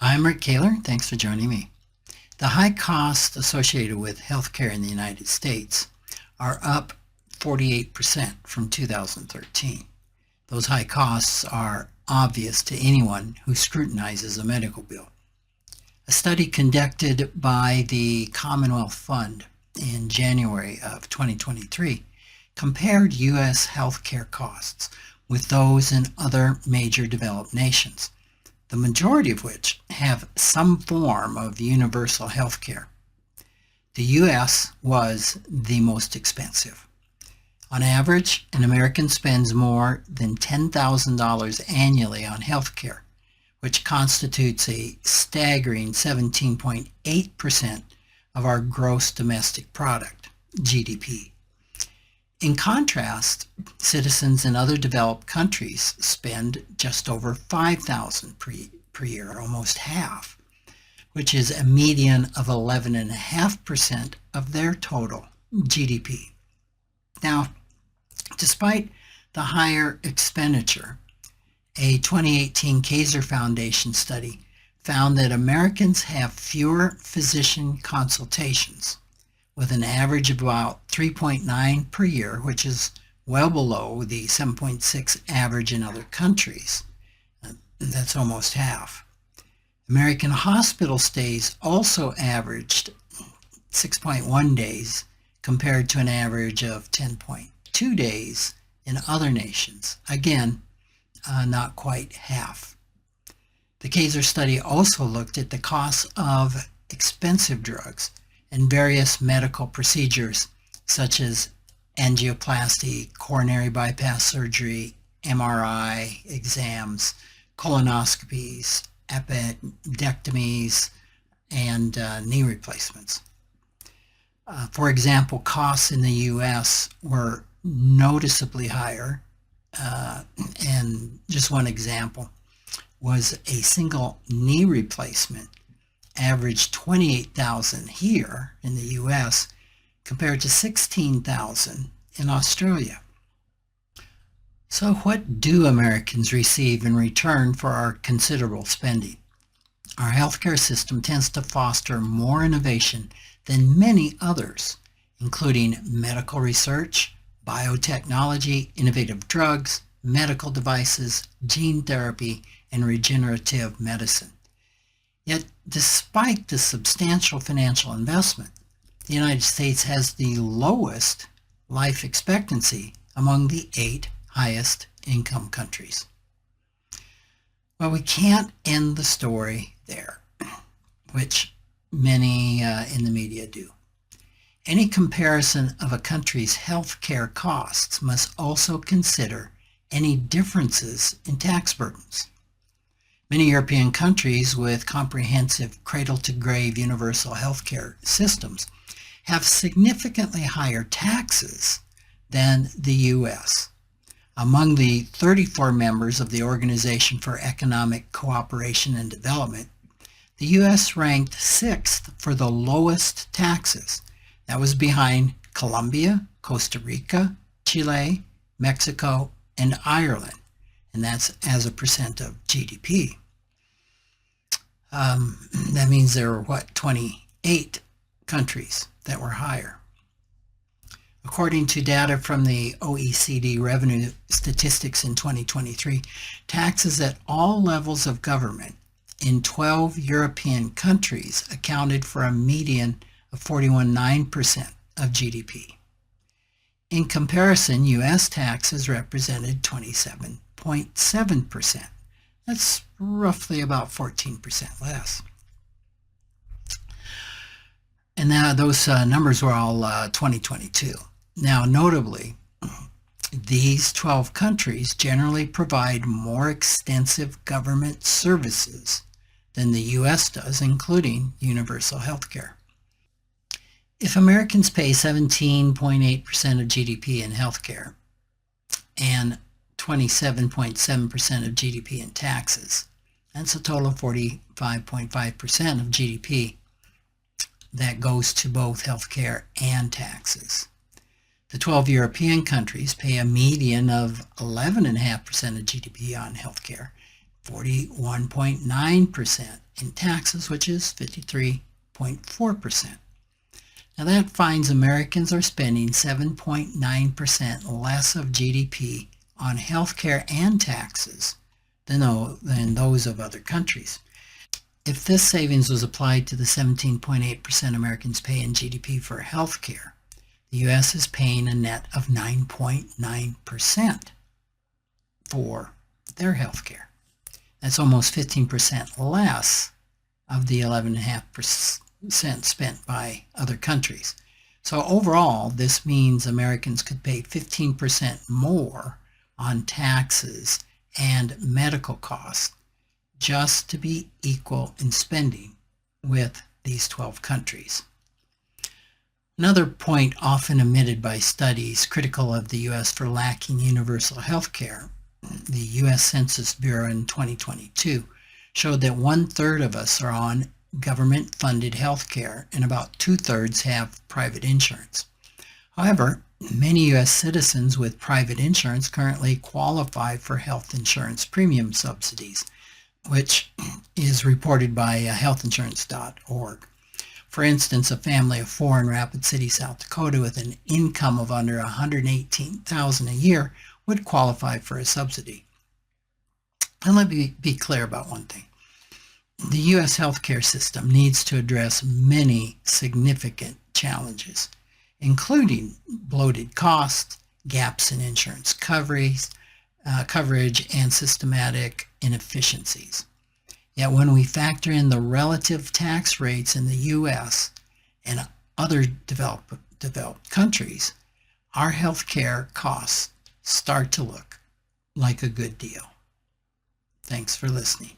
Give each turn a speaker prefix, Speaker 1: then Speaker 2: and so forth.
Speaker 1: I'm Rick Kaler. Thanks for joining me. The high costs associated with healthcare in the United States are up 48% from 2013. Those high costs are obvious to anyone who scrutinizes a medical bill. A study conducted by the Commonwealth Fund in January of 2023 compared U.S. healthcare costs with those in other major developed nations, the majority of which have some form of universal health care. The U.S. was the most expensive. On average, an American spends more than $10,000 annually on health care, which constitutes a staggering 17.8% of our gross domestic product, GDP. In contrast, citizens in other developed countries spend just over $5,000 per year, almost half, which is a median of 11.5% of their total GDP. Now, despite the higher expenditure, a 2018 Kaiser Foundation study found that Americans have fewer physician consultations, with an average of about 3.9 per year, which is well below the 7.6 average in other countries. That's almost half. American hospital stays also averaged 6.1 days compared to an average of 10.2 days in other nations. Again, not quite half. The Kaiser study also looked at the costs of expensive drugs and various medical procedures such as angioplasty, coronary bypass surgery, MRI exams, colonoscopies, appendectomies, and knee replacements. For example, costs in the U.S. were noticeably higher, and just one example was a single knee replacement averaged $28,000 here in the U.S. compared to $16,000 in Australia. So what do Americans receive in return for our considerable spending? Our healthcare system tends to foster more innovation than many others, including medical research, biotechnology, innovative drugs, medical devices, gene therapy, and regenerative medicine. Yet, despite the substantial financial investment, the United States has the lowest life expectancy among the 8 highest income countries. Well, we can't end the story there, which many in the media do. Any comparison of a country's health care costs must also consider any differences in tax burdens. Many European countries with comprehensive cradle-to-grave universal health care systems have significantly higher taxes than the U.S. Among the 34 members of the Organization for Economic Cooperation and Development, the U.S. ranked 6th for the lowest taxes. That was behind Colombia, Costa Rica, Chile, Mexico, and Ireland. And that's as a percent of GDP. That means there were, 28 countries that were higher. According to data from the OECD revenue statistics in 2023, taxes at all levels of government in 12 European countries accounted for a median of 41.9% of GDP. In comparison, U.S. taxes represented 27.7%. That's roughly about 14% less. And now those numbers were all 2022. Now, notably, these 12 countries generally provide more extensive government services than the U.S. does, including universal health care. If Americans pay 17.8% of GDP in healthcare and 27.7% of GDP in taxes, that's a total of 45.5% of GDP that goes to both healthcare and taxes. The 12 European countries pay a median of 11.5% of GDP on healthcare, 41.9%, in taxes, which is 53.4%. Now that finds Americans are spending 7.9% less of GDP on healthcare and taxes than those of other countries. If this savings was applied to the 17.8% Americans pay in GDP for healthcare, the U.S. is paying a net of 9.9% for their healthcare. That's almost 15% less of the 11.5% spent by other countries. So overall, this means Americans could pay 15% more on taxes and medical costs just to be equal in spending with these 12 countries. Another point often omitted by studies critical of the U.S. for lacking universal health care, the U.S. Census Bureau in 2022 showed that 1/3 of us are on government-funded health care and about 2/3 have private insurance. However, many U.S. citizens with private insurance currently qualify for health insurance premium subsidies, which is reported by healthinsurance.org. For instance, a family of 4 in Rapid City, South Dakota with an income of under $118,000 a year would qualify for a subsidy. And let me be clear about one thing. The U.S. healthcare system needs to address many significant challenges, including bloated costs, gaps in insurance coverage, and systematic inefficiencies. Yet when we factor in the relative tax rates in the U.S. and other developed countries, our healthcare costs start to look like a good deal. Thanks for listening.